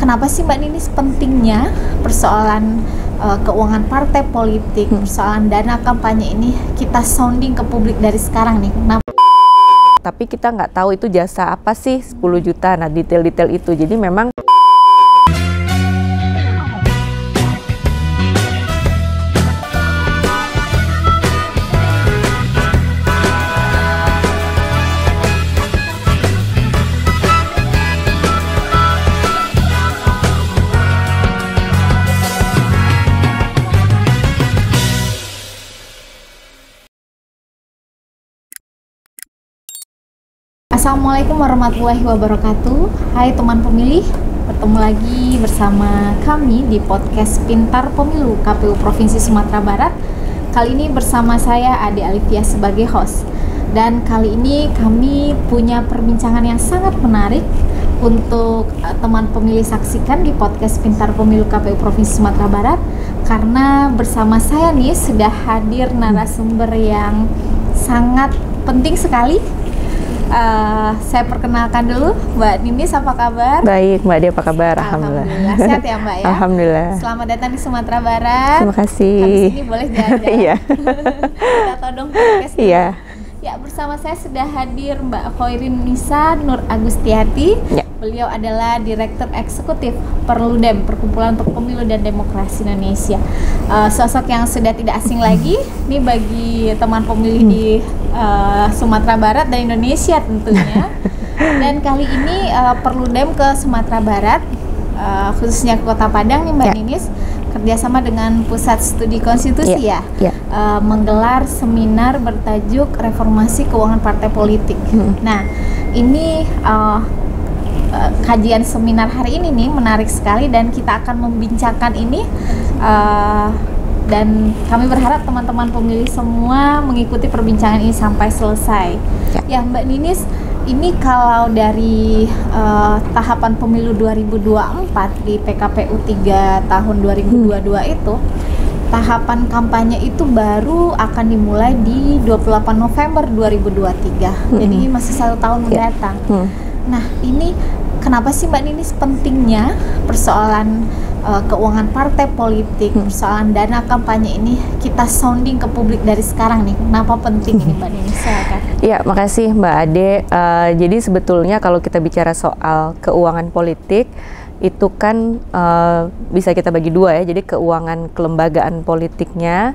kenapa sih Mbak Ninis pentingnya persoalan keuangan partai politik, persoalan dana kampanye ini kita sounding ke publik dari sekarang nih? Kenapa? Tapi kita nggak tahu itu jasa apa sih 10 juta, nah detail-detail itu. Jadi memang Assalamualaikum warahmatullahi wabarakatuh. Hai teman pemilih, bertemu lagi bersama kami di podcast Pintar Pemilu KPU Provinsi Sumatera Barat. Kali ini bersama saya Ade Alifia sebagai host. Dan kali ini kami punya perbincangan yang sangat menarik untuk teman pemilih saksikan di podcast Pintar Pemilu KPU Provinsi Sumatera Barat. Karena bersama saya nih sudah hadir narasumber yang sangat penting sekali. Saya perkenalkan dulu Mbak Ninis, apa kabar? baik, Mbak Dia apa kabar? Alhamdulillah. Sehat ya Mbak ya? Alhamdulillah. Selamat datang di Sumatera Barat. Terima kasih. Habis ini boleh jalan-jalan. Iya. Kita todong podcast. Iya. Ya, bersama saya sudah hadir Mbak Khoirin Nisa Nur Agustiati. Ya. Beliau adalah Direktur Eksekutif Perludem, Perkumpulan untuk Pemilu dan Demokrasi Indonesia. Sosok yang sudah tidak asing lagi nih bagi teman pemilih di Sumatera Barat dan Indonesia tentunya. Dan kali ini Perludem ke Sumatera Barat, khususnya ke Kota Padang nih Mbak Ninis, kerjasama dengan Pusat Studi Konstitusi menggelar seminar bertajuk Reformasi Keuangan Partai Politik. Nah, ini kajian seminar hari ini nih menarik sekali dan kita akan membincangkan ini dan kami berharap teman-teman pemilih semua mengikuti perbincangan ini sampai selesai. Ya Mbak Ninis, ini kalau dari tahapan pemilu 2024 di PKPU 3 tahun 2022 itu, tahapan kampanye itu baru akan dimulai di 28 November 2023. Jadi masih 1 tahun mendatang. Nah, ini kenapa sih Mbak Ninis pentingnya persoalan keuangan partai politik, persoalan dana kampanye ini kita sounding ke publik dari sekarang nih? Kenapa penting ini Mbak Ninis? Silakan. Ya, makasih Mbak Ade. Jadi sebetulnya kalau kita bicara soal keuangan politik, itu kan bisa kita bagi dua ya. Jadi keuangan kelembagaan politiknya,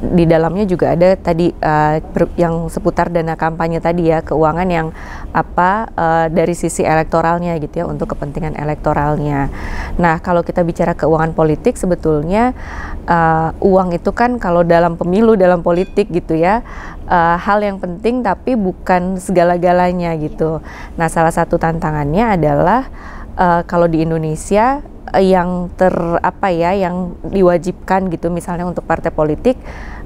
di dalamnya juga ada tadi yang seputar dana kampanye tadi ya, keuangan yang dari sisi elektoralnya gitu ya, untuk kepentingan elektoralnya. Nah, kalau kita bicara keuangan politik, sebetulnya uang itu kan kalau dalam pemilu, dalam politik gitu ya, hal yang penting tapi bukan segala-galanya gitu. Nah, salah satu tantangannya adalah kalau di Indonesia yang yang diwajibkan gitu misalnya untuk partai politik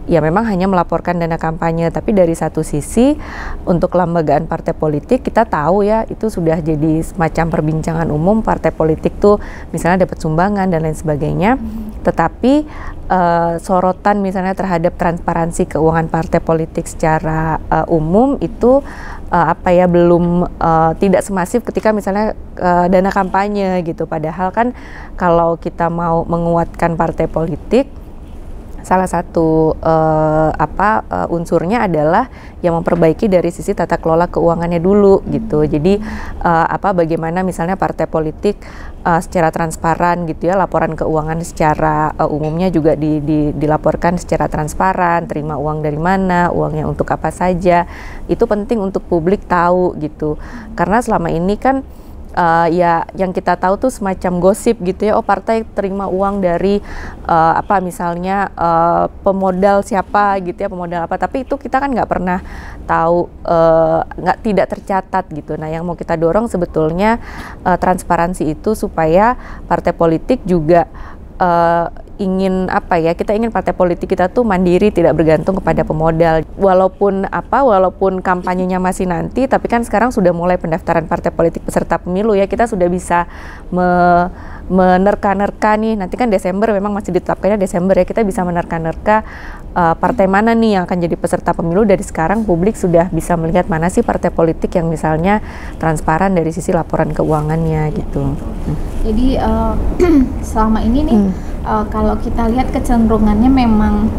ya memang hanya melaporkan dana kampanye, tapi dari satu sisi untuk kelembagaan partai politik kita tahu ya itu sudah jadi semacam perbincangan umum, partai politik tuh misalnya dapat sumbangan dan lain sebagainya, tetapi sorotan misalnya terhadap transparansi keuangan partai politik secara umum itu belum tidak semasif ketika misalnya dana kampanye gitu. Padahal kan kalau kita mau menguatkan partai politik, salah satu unsurnya adalah yang memperbaiki dari sisi tata kelola keuangannya dulu gitu. Jadi bagaimana misalnya partai politik secara transparan gitu ya, laporan keuangan secara umumnya juga dilaporkan secara transparan, terima uang dari mana, uangnya untuk apa saja, itu penting untuk publik tahu gitu. Karena selama ini kan yang kita tahu tuh semacam gosip gitu ya, partai terima uang dari misalnya pemodal siapa gitu ya, pemodal apa, tapi itu kita kan nggak pernah tahu, tidak tercatat gitu. Nah, yang mau kita dorong sebetulnya transparansi itu supaya partai politik juga kita ingin partai politik kita tuh mandiri, tidak bergantung kepada pemodal. Walaupun kampanyenya masih nanti, tapi kan sekarang sudah mulai pendaftaran partai politik peserta pemilu ya, kita sudah bisa menerka-nerka nih, nanti kan Desember memang masih ditetapkannya Desember ya, kita bisa menerka-nerka partai mana nih yang akan jadi peserta pemilu. Dari sekarang publik sudah bisa melihat mana sih partai politik yang misalnya transparan dari sisi laporan keuangannya gitu. Jadi selama ini nih kalau kita lihat kecenderungannya memang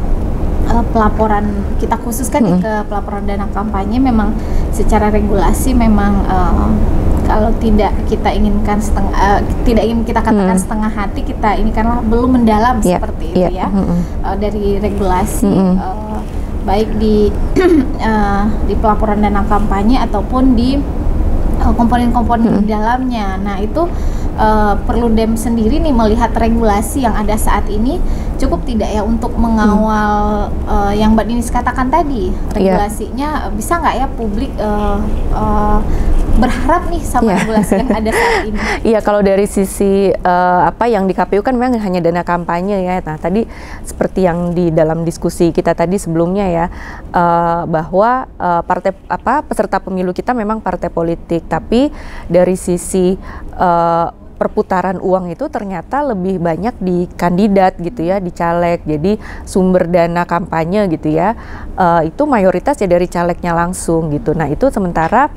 pelaporan kita khususkan ke pelaporan dana kampanye memang secara regulasi memang kalau tidak kita inginkan tidak ingin kita katakan setengah hati, kita ini karena belum mendalam seperti itu ya dari regulasi baik di pelaporan dana kampanye ataupun di komponen-komponen di dalamnya. Nah itu Perludem sendiri nih melihat regulasi yang ada saat ini cukup tidak ya untuk mengawal yang Mbak Ninis katakan tadi, regulasinya bisa nggak ya publik berharap nih sama regulasi yang ada saat ini? Iya, kalau dari sisi apa yang di KPU kan memang hanya dana kampanye ya. Nah tadi seperti yang di dalam diskusi kita tadi sebelumnya ya, bahwa partai peserta pemilu kita memang partai politik, tapi dari sisi perputaran uang itu ternyata lebih banyak di kandidat gitu ya, di caleg. Jadi sumber dana kampanye gitu ya, itu mayoritas ya dari calegnya langsung gitu. Nah itu sementara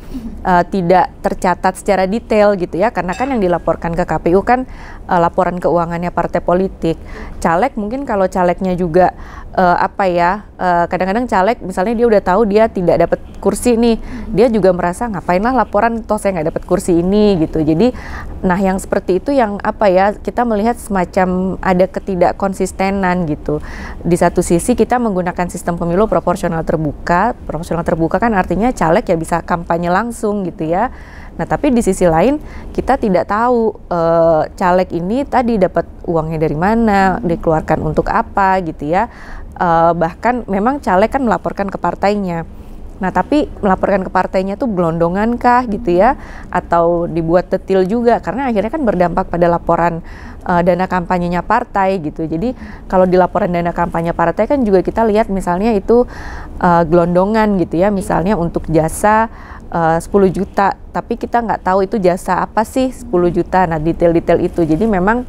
tidak tercatat secara detail gitu ya, karena kan yang dilaporkan ke KPU kan laporan keuangannya partai politik. Caleg mungkin kalau calegnya juga kadang-kadang caleg misalnya dia udah tahu dia tidak dapat kursi nih, dia juga merasa ngapain lah laporan toh saya nggak dapat kursi ini gitu. Jadi nah yang seperti itu yang kita melihat semacam ada ketidakkonsistenan gitu. Di satu sisi kita menggunakan sistem pemilu proporsional terbuka kan artinya caleg ya bisa kampanye langsung gitu ya. Nah tapi di sisi lain kita tidak tahu caleg ini tadi dapat uangnya dari mana, dikeluarkan untuk apa gitu ya. Bahkan memang caleg kan melaporkan ke partainya. Nah tapi melaporkan ke partainya tuh gelondongan kah gitu ya, atau dibuat detail juga, karena akhirnya kan berdampak pada laporan dana kampanyenya partai gitu. Jadi kalau di laporan dana kampanye partai kan juga kita lihat misalnya itu gelondongan gitu ya, misalnya untuk jasa 10 juta, tapi kita nggak tahu itu jasa apa sih 10 juta. Nah detail-detail itu, jadi memang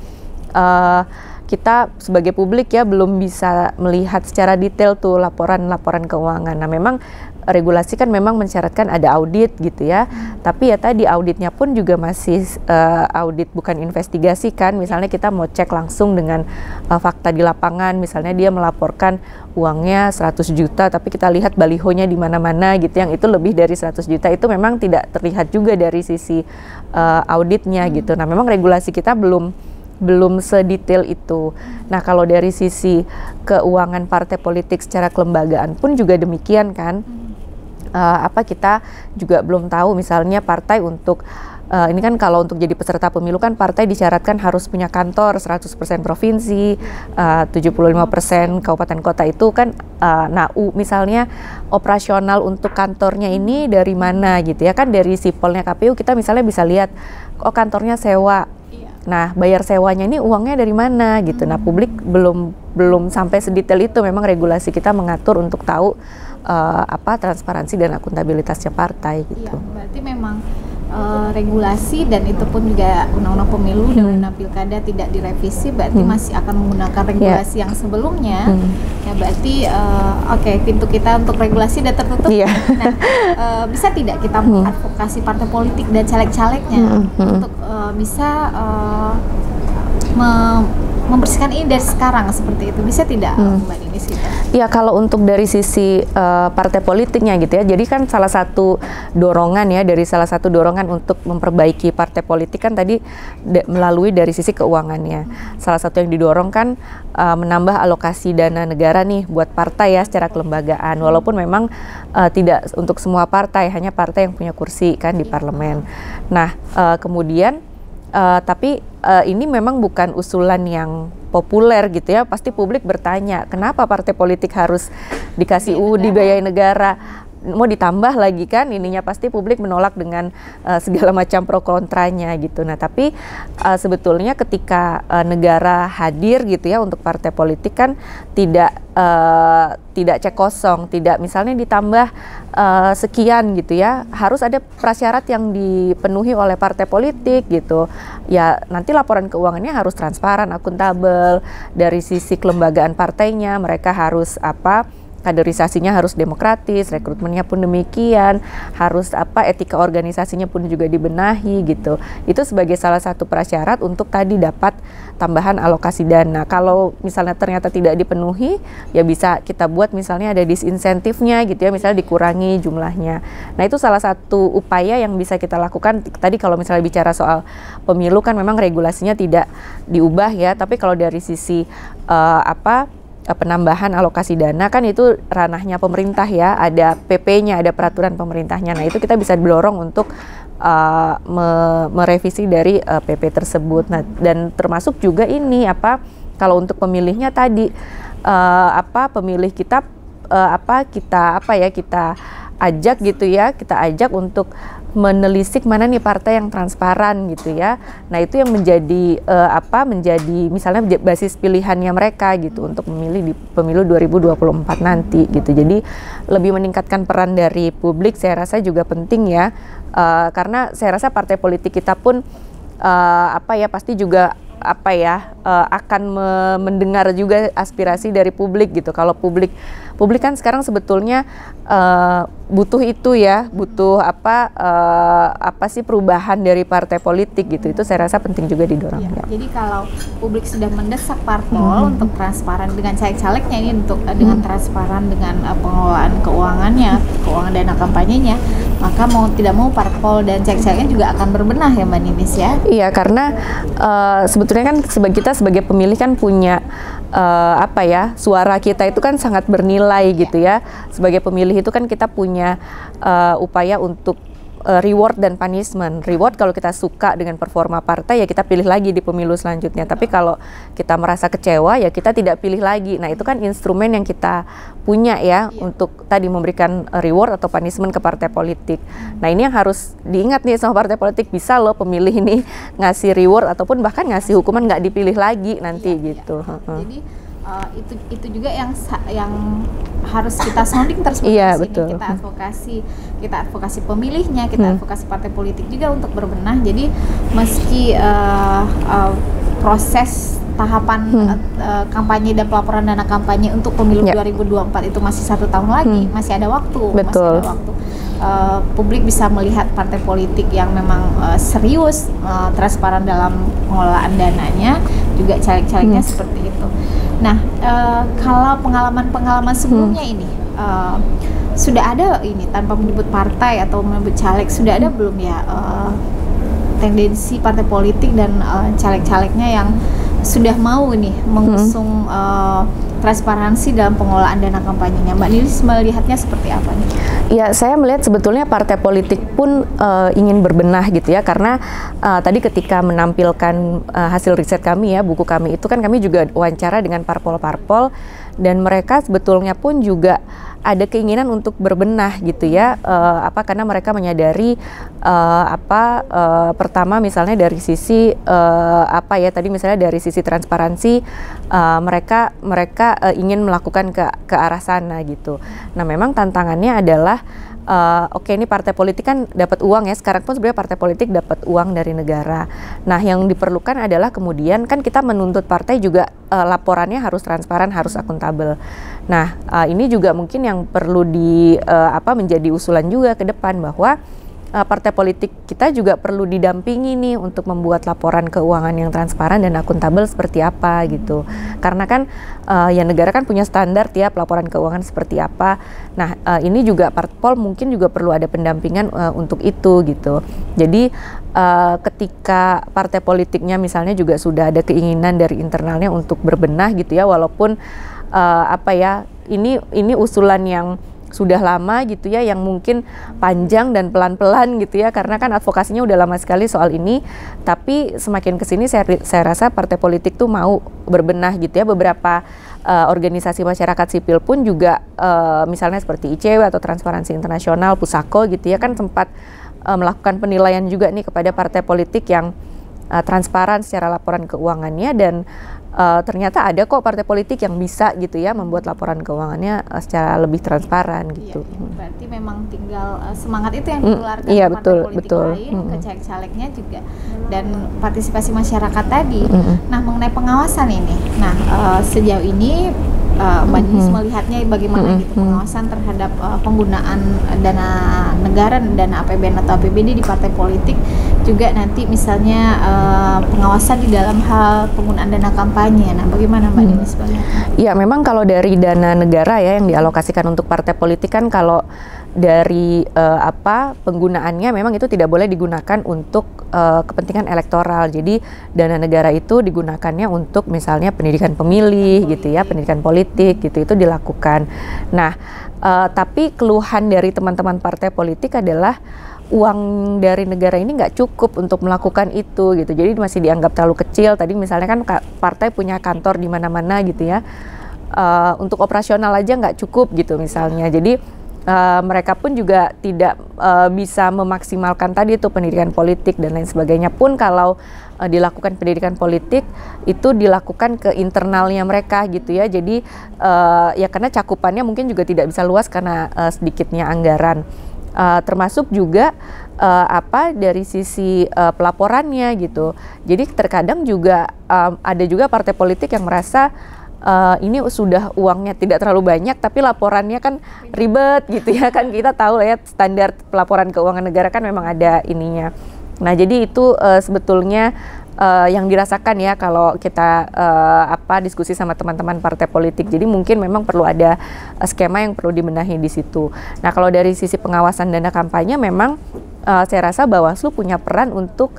kita sebagai publik ya belum bisa melihat secara detail tuh laporan keuangan. Nah memang regulasi kan memang mensyaratkan ada audit gitu ya, tapi ya tadi auditnya pun juga masih audit bukan investigasi kan. Misalnya kita mau cek langsung dengan fakta di lapangan, misalnya dia melaporkan uangnya 100 juta tapi kita lihat balihonya di mana-mana gitu, yang itu lebih dari 100 juta, itu memang tidak terlihat juga dari sisi auditnya gitu. Nah memang regulasi kita belum sedetail itu. Nah kalau dari sisi keuangan partai politik secara kelembagaan pun juga demikian kan. Kita juga belum tahu misalnya partai untuk ini kan kalau untuk jadi peserta pemilu kan partai disyaratkan harus punya kantor 100% provinsi, 75% kabupaten kota itu kan. Misalnya operasional untuk kantornya ini dari mana gitu ya, kan dari sipolnya KPU kita misalnya bisa lihat kantornya sewa. Nah, bayar sewanya ini uangnya dari mana gitu. Nah, publik belum sampai sedetail itu. Memang regulasi kita mengatur untuk tahu transparansi dan akuntabilitasnya partai gitu. Iya, berarti memang regulasi dan itu pun juga undang-undang pemilu dan undang-undang pilkada tidak direvisi, berarti masih akan menggunakan regulasi yang sebelumnya. Ya berarti pintu kita untuk regulasi sudah tertutup. Nah, bisa tidak kita mengadvokasi partai politik dan caleg-calegnya untuk bisa membersihkan ini dari sekarang seperti itu, bisa tidak Mbak Ninis gitu? Ya kalau untuk dari sisi partai politiknya gitu ya, jadi kan salah satu dorongan untuk memperbaiki partai politik kan tadi melalui dari sisi keuangannya. Salah satu yang didorong kan menambah alokasi dana negara nih buat partai ya secara kelembagaan, walaupun memang tidak untuk semua partai, hanya partai yang punya kursi kan di parlemen. Nah kemudian tapi ini memang bukan usulan yang populer gitu ya. Pasti publik bertanya, kenapa partai politik harus dikasih dibiayai negara? mau ditambah lagi kan ininya pasti publik menolak dengan segala macam pro kontranya gitu. Nah tapi sebetulnya ketika negara hadir gitu ya untuk partai politik kan tidak cek kosong, tidak misalnya ditambah sekian gitu ya, harus ada prasyarat yang dipenuhi oleh partai politik gitu. Ya nanti laporan keuangannya harus transparan, akuntabel, dari sisi kelembagaan partainya mereka harus kaderisasinya harus demokratis, rekrutmennya pun demikian, harus etika organisasinya pun juga dibenahi gitu. Itu sebagai salah satu prasyarat untuk tadi dapat tambahan alokasi dana. Kalau misalnya ternyata tidak dipenuhi, ya bisa kita buat misalnya ada disinsentifnya gitu ya, misalnya dikurangi jumlahnya. Nah itu salah satu upaya yang bisa kita lakukan. Tadi kalau misalnya bicara soal pemilu kan memang regulasinya tidak diubah ya, tapi kalau dari sisi penambahan alokasi dana kan itu ranahnya pemerintah ya, ada PP-nya, ada peraturan pemerintahnya. Nah itu kita bisa dorong untuk merevisi dari PP tersebut. Nah dan termasuk juga ini kalau untuk pemilihnya tadi pemilih kita kita ajak gitu ya, kita ajak untuk menelisik mana nih partai yang transparan gitu ya. Nah itu yang menjadi menjadi misalnya basis pilihannya mereka gitu untuk memilih di pemilu 2024 nanti gitu. Jadi lebih meningkatkan peran dari publik saya rasa juga penting ya, karena saya rasa partai politik kita pun pasti juga akan mendengar juga aspirasi dari publik gitu. Kalau publik kan sekarang sebetulnya butuh itu ya, butuh perubahan dari partai politik gitu. Itu saya rasa penting juga didorong. Ya. Jadi kalau publik sudah mendesak parpol untuk transparan dengan caleg-calegnya ini untuk dengan transparan dengan pengelolaan keuangannya, keuangan dana kampanyenya, maka mau tidak mau parpol dan caleg-calegnya juga akan berbenah ya Mbak Ninis ya. Iya, karena sebetulnya kan kita sebagai pemilih kan punya suara kita itu kan sangat bernilai gitu ya. Sebagai pemilih itu kan kita punya upaya untuk reward dan punishment. Reward kalau kita suka dengan performa partai ya kita pilih lagi di pemilu selanjutnya. Tapi kalau kita merasa kecewa ya kita tidak pilih lagi. Nah itu kan instrumen yang kita punya ya untuk tadi memberikan reward atau punishment ke partai politik. Nah ini yang harus diingat nih sama partai politik, bisa loh pemilih ini ngasih reward ataupun bahkan ngasih hukuman nggak dipilih lagi nanti gitu. Jadi itu juga yang harus kita sounding terus betul. kita advokasi pemilihnya, kita advokasi partai politik juga untuk berbenah. Jadi meski proses tahapan kampanye dan pelaporan dana kampanye untuk pemilu 2024 itu masih 1 tahun lagi, masih ada waktu. Betul. Masih ada waktu. Publik bisa melihat partai politik yang memang serius, transparan dalam pengelolaan dananya, juga caleg-calegnya seperti itu. Nah, kalau pengalaman sebelumnya ini sudah ada ini tanpa menyebut partai atau menyebut caleg, sudah ada belum ya tendensi partai politik dan caleg-calegnya yang sudah mau nih mengusung transparansi dalam pengelolaan dana kampanyenya? Mbak Ninis melihatnya seperti apa nih? Ya, saya melihat sebetulnya partai politik pun ingin berbenah gitu ya, karena tadi ketika menampilkan hasil riset kami ya, buku kami itu kan kami juga wawancara dengan parpol-parpol dan mereka sebetulnya pun juga ada keinginan untuk berbenah gitu ya, karena mereka menyadari pertama misalnya dari sisi tadi misalnya dari sisi transparansi mereka ingin melakukan ke arah sana gitu. Nah memang tantangannya adalah ini partai politik kan dapat uang ya, sekarang pun sebenarnya partai politik dapat uang dari negara. Nah yang diperlukan adalah kemudian kan kita menuntut partai juga laporannya harus transparan, harus akuntabel. Nah ini juga mungkin yang perlu menjadi usulan juga ke depan, bahwa partai politik kita juga perlu didampingi nih untuk membuat laporan keuangan yang transparan dan akuntabel seperti apa gitu. Karena kan ya negara kan punya standar tiap laporan keuangan seperti apa. Nah ini juga parpol mungkin juga perlu ada pendampingan untuk itu gitu. Jadi ketika partai politiknya misalnya juga sudah ada keinginan dari internalnya untuk berbenah gitu ya, walaupun ini usulan yang sudah lama gitu ya, yang mungkin panjang dan pelan-pelan gitu ya, karena kan advokasinya udah lama sekali soal ini. Tapi semakin kesini saya rasa partai politik tuh mau berbenah gitu ya. Beberapa organisasi masyarakat sipil pun juga misalnya seperti ICW atau Transparansi Internasional, Pusako gitu ya, kan sempat melakukan penilaian juga nih kepada partai politik yang transparan secara laporan keuangannya, dan ternyata ada kok partai politik yang bisa gitu ya membuat laporan keuangannya secara lebih transparan gitu. Iya, berarti memang tinggal semangat itu yang ditularkan iya, ke partai politik betul. lain, ke caleg-calegnya juga, dan partisipasi masyarakat tadi. Nah, mengenai pengawasan ini, nah sejauh ini Mbak Ninis melihatnya bagaimana gitu pengawasan terhadap penggunaan dana negara, dana APBN atau APBD di partai politik, juga nanti misalnya pengawasan di dalam hal penggunaan dana kampanye. Nah, bagaimana Mbak Ninis melihatnya? Ya, memang kalau dari dana negara ya yang dialokasikan untuk partai politik kan, kalau dari penggunaannya memang itu tidak boleh digunakan untuk kepentingan elektoral. Jadi dana negara itu digunakannya untuk misalnya pendidikan pemilih gitu ya, pendidikan politik gitu, itu dilakukan. Nah, tapi keluhan dari teman-teman partai politik adalah uang dari negara ini nggak cukup untuk melakukan itu gitu. Jadi masih dianggap terlalu kecil. Tadi misalnya kan partai punya kantor di mana-mana gitu ya. Untuk operasional aja nggak cukup gitu misalnya. Jadi mereka pun juga tidak bisa memaksimalkan tadi itu pendidikan politik dan lain sebagainya. Pun kalau dilakukan pendidikan politik itu dilakukan ke internalnya mereka gitu ya. Jadi ya karena cakupannya mungkin juga tidak bisa luas karena sedikitnya anggaran. Termasuk juga dari sisi pelaporannya gitu. Jadi terkadang juga ada juga partai politik yang merasa ini sudah uangnya tidak terlalu banyak, tapi laporannya kan ribet gitu ya, kan kita tahu ya standar pelaporan keuangan negara kan memang ada ininya. Nah, jadi itu sebetulnya yang dirasakan ya kalau kita diskusi sama teman-teman partai politik. Jadi mungkin memang perlu ada skema yang perlu dibenahi di situ. Nah, kalau dari sisi pengawasan dana kampanye memang saya rasa Bawaslu punya peran untuk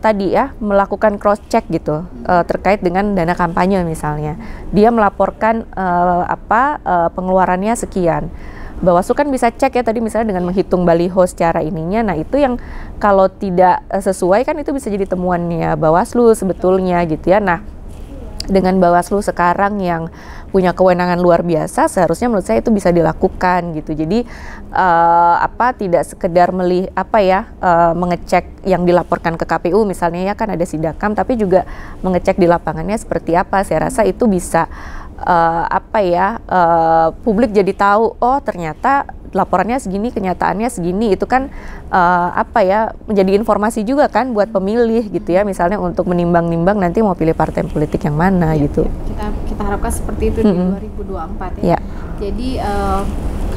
tadi ya melakukan cross check gitu terkait dengan dana kampanye misalnya. Dia melaporkan pengeluarannya sekian. Bawaslu kan bisa cek ya tadi misalnya dengan menghitung baliho secara ininya. Nah, itu yang kalau tidak sesuai kan itu bisa jadi temuannya Bawaslu sebetulnya gitu ya. Nah, dengan Bawaslu sekarang yang punya kewenangan luar biasa, seharusnya menurut saya itu bisa dilakukan gitu. Jadi tidak sekedar mengecek yang dilaporkan ke KPU misalnya ya, kan ada Sidakam, tapi juga mengecek di lapangannya seperti apa. Saya rasa itu bisa publik jadi tahu, oh ternyata laporannya segini, kenyataannya segini. Itu kan menjadi informasi juga kan buat pemilih gitu ya, misalnya untuk menimbang-nimbang nanti mau pilih partai politik yang mana gitu. Kita harapkan seperti itu di 2024 ya. Jadi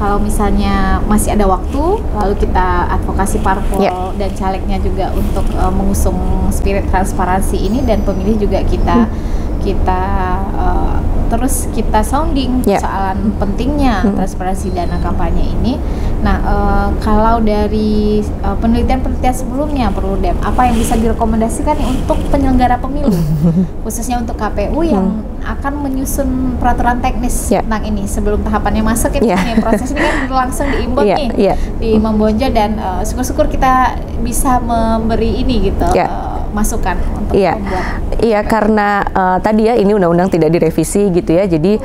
kalau misalnya masih ada waktu, lalu kita advokasi parpol dan calegnya juga untuk mengusung spirit transparansi ini, dan pemilih juga kita terus kita sounding soalan pentingnya transparansi dana kampanye ini. Nah, kalau dari penelitian-penelitian sebelumnya Perludem, apa yang bisa direkomendasikan untuk penyelenggara pemilu, khususnya untuk KPU yang akan menyusun peraturan teknis tentang ini sebelum tahapannya masuk ini proses ini kan langsung di Imbon di Membonjo, dan syukur-syukur kita bisa memberi ini gitu masukan untuk membuat. Iya, karena tadi ya ini undang-undang tidak direvisi gitu ya. Jadi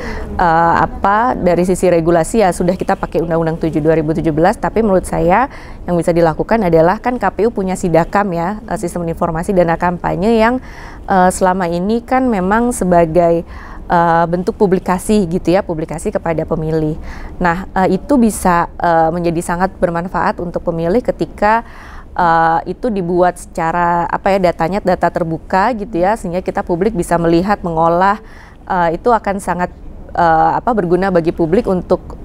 dari sisi regulasi ya sudah kita pakai Undang-Undang 7 2017, tapi menurut saya yang bisa dilakukan adalah kan KPU punya Sidakam ya, sistem informasi dana kampanye yang selama ini kan memang sebagai bentuk publikasi gitu ya, publikasi kepada pemilih. Nah, itu bisa menjadi sangat bermanfaat untuk pemilih ketika itu dibuat secara datanya data terbuka gitu ya, sehingga kita publik bisa melihat, mengolah. Itu akan sangat berguna bagi publik untuk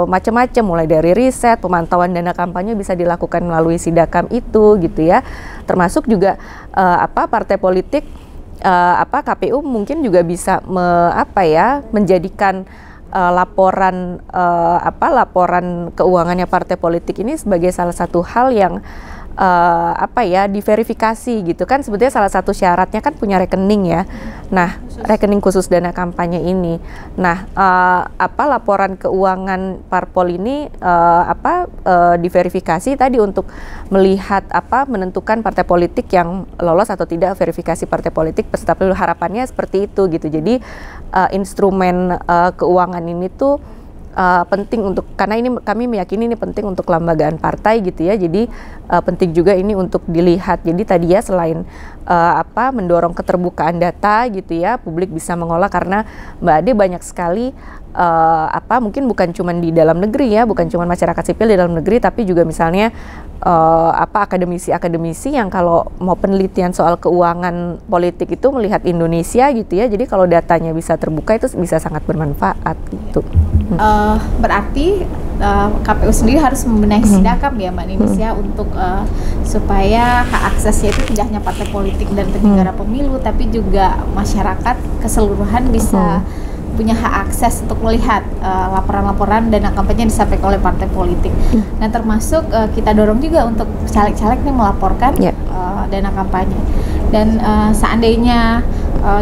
macam-macam, mulai dari riset, pemantauan dana kampanye bisa dilakukan melalui Sidakam itu gitu ya. Termasuk juga partai politik KPU mungkin juga bisa menjadikan laporan keuangannya partai politik ini sebagai salah satu hal yang apa ya, diverifikasi gitu kan. Sebetulnya salah satu syaratnya kan punya rekening ya. Nah, rekening khusus dana kampanye ini. Nah, apa laporan keuangan parpol ini diverifikasi tadi untuk melihat menentukan partai politik yang lolos atau tidak verifikasi partai politik peserta pemilu. Harapannya seperti itu gitu. Jadi instrumen keuangan ini tuh penting untuk, karena ini kami meyakini ini penting untuk kelembagaan partai gitu ya. Jadi penting juga ini untuk dilihat. Jadi tadi ya selain mendorong keterbukaan data gitu ya, publik bisa mengolah, karena Mbak Ade banyak sekali mungkin bukan cuma di dalam negeri ya, bukan cuma masyarakat sipil di dalam negeri, tapi juga misalnya akademisi-akademisi yang kalau mau penelitian soal keuangan politik itu melihat Indonesia gitu ya. Jadi kalau datanya bisa terbuka itu bisa sangat bermanfaat gitu. Berarti KPU sendiri harus membenahi Sidakap ya Mbak Ninis ya, untuk supaya hak aksesnya itu tidak hanya partai politik dan penyelenggara pemilu, tapi juga masyarakat keseluruhan bisa punya hak akses untuk melihat laporan-laporan dana kampanye yang disampaikan oleh partai politik. Nah, termasuk kita dorong juga untuk caleg-caleg nih melaporkan dana kampanye. Dan seandainya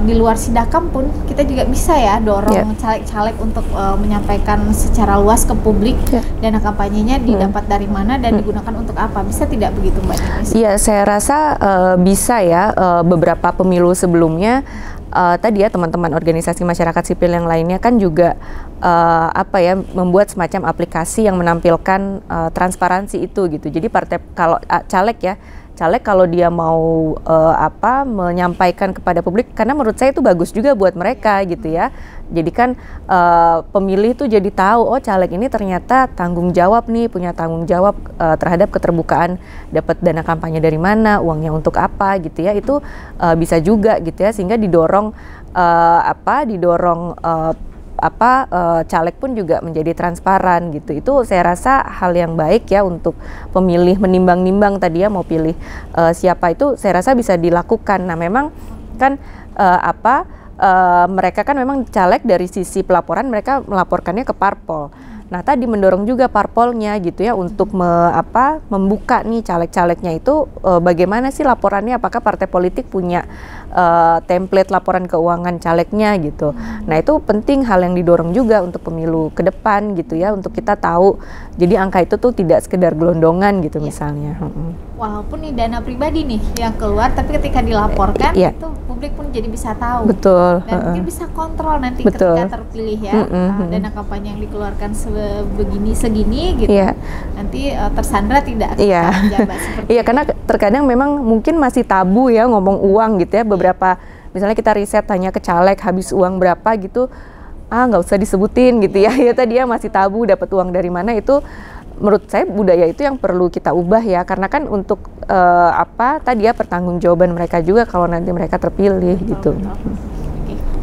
di luar Sidakam pun kita juga bisa ya dorong caleg-caleg untuk menyampaikan secara luas ke publik dana kampanyenya didapat dari mana dan digunakan untuk apa. Bisa tidak begitu Mbak Ninis? Iya, saya rasa bisa ya. Beberapa pemilu sebelumnya tadi ya teman-teman organisasi masyarakat sipil yang lainnya kan juga membuat semacam aplikasi yang menampilkan transparansi itu gitu. Jadi partai kalau caleg kalau dia mau menyampaikan kepada publik, karena menurut saya itu bagus juga buat mereka gitu ya. Jadi kan pemilih tuh jadi tahu, oh caleg ini ternyata tanggung jawab nih, punya tanggung jawab terhadap keterbukaan, dapat dana kampanye dari mana, uangnya untuk apa gitu ya. Itu bisa juga gitu ya, sehingga didorong caleg pun juga menjadi transparan gitu. Itu saya rasa hal yang baik ya untuk pemilih menimbang-nimbang tadi ya mau pilih siapa, itu saya rasa bisa dilakukan. Nah, memang kan mereka kan memang caleg dari sisi pelaporan mereka melaporkannya ke parpol. Nah, tadi mendorong juga parpolnya gitu ya untuk membuka nih caleg-calegnya itu bagaimana sih laporannya, apakah partai politik punya template laporan keuangan calegnya gitu. Nah, itu penting, hal yang didorong juga untuk pemilu ke depan gitu ya, untuk kita tahu. Jadi angka itu tuh tidak sekedar gelondongan gitu misalnya. Walaupun nih dana pribadi nih yang keluar, tapi ketika dilaporkan itu publik pun jadi bisa tahu. Betul. Dan mungkin bisa kontrol nanti ketika terpilih ya, dana kampanye yang dikeluarkan begini segini gitu. Nanti tersandra tidak menjabat seperti itu. Karena terkadang memang mungkin masih tabu ya ngomong uang gitu ya. Beberapa misalnya kita riset tanya ke caleg habis uang berapa gitu, nggak usah disebutin gitu ya. Ya tadi ya masih tabu dapat uang dari mana. Itu menurut saya budaya itu yang perlu kita ubah ya, karena kan untuk tadi ya pertanggungjawaban mereka juga kalau nanti mereka terpilih gitu.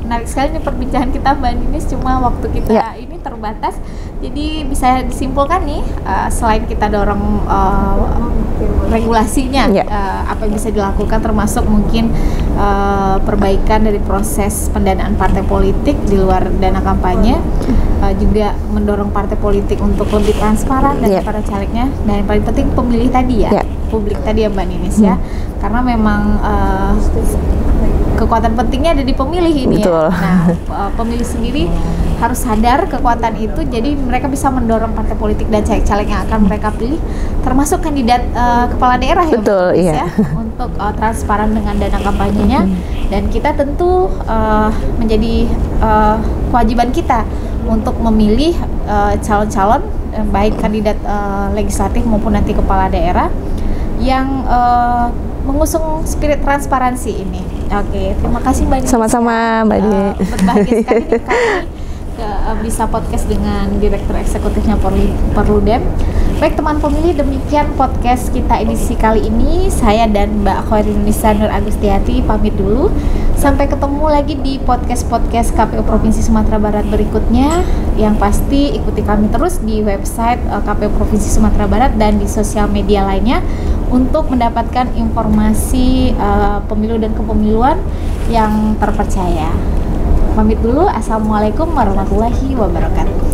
Menarik sekali nih perbincangan kita Mbak Ninis, cuma waktu kita ini terbatas. Jadi bisa disimpulkan nih, selain kita dorong regulasinya, apa yang bisa dilakukan, termasuk mungkin perbaikan dari proses pendanaan partai politik di luar dana kampanye, juga mendorong partai politik untuk lebih transparan dari para calegnya, dan yang paling penting pemilih tadi ya, publik tadi ya Mbak Ninis ya, karena memang kekuatan pentingnya ada di pemilih ini. Betul. Nah, pemilih sendiri harus sadar kekuatan itu, jadi mereka bisa mendorong partai politik dan caleg-caleg yang akan mereka pilih, termasuk kandidat kepala daerah ya, ya, untuk transparan dengan dana kampanyenya. Dan kita tentu menjadi kewajiban kita untuk memilih calon-calon baik kandidat legislatif maupun nanti kepala daerah yang mengusung spirit transparansi ini. Oke, terima kasih Mbak Ninis. Sama-sama Mbak Di. Berbahagia sekali nih kami bisa podcast dengan Direktur Eksekutifnya Perludem. Baik teman pemilih, demikian podcast kita edisi kali ini. Saya dan Mbak Khoirunisa Nur Agustiati pamit dulu. Sampai ketemu lagi di podcast-podcast KPU Provinsi Sumatera Barat berikutnya. Yang pasti ikuti kami terus di website KPU Provinsi Sumatera Barat dan di sosial media lainnya untuk mendapatkan informasi pemilu dan kepemiluan yang terpercaya. Pamit dulu, assalamualaikum warahmatullahi wabarakatuh.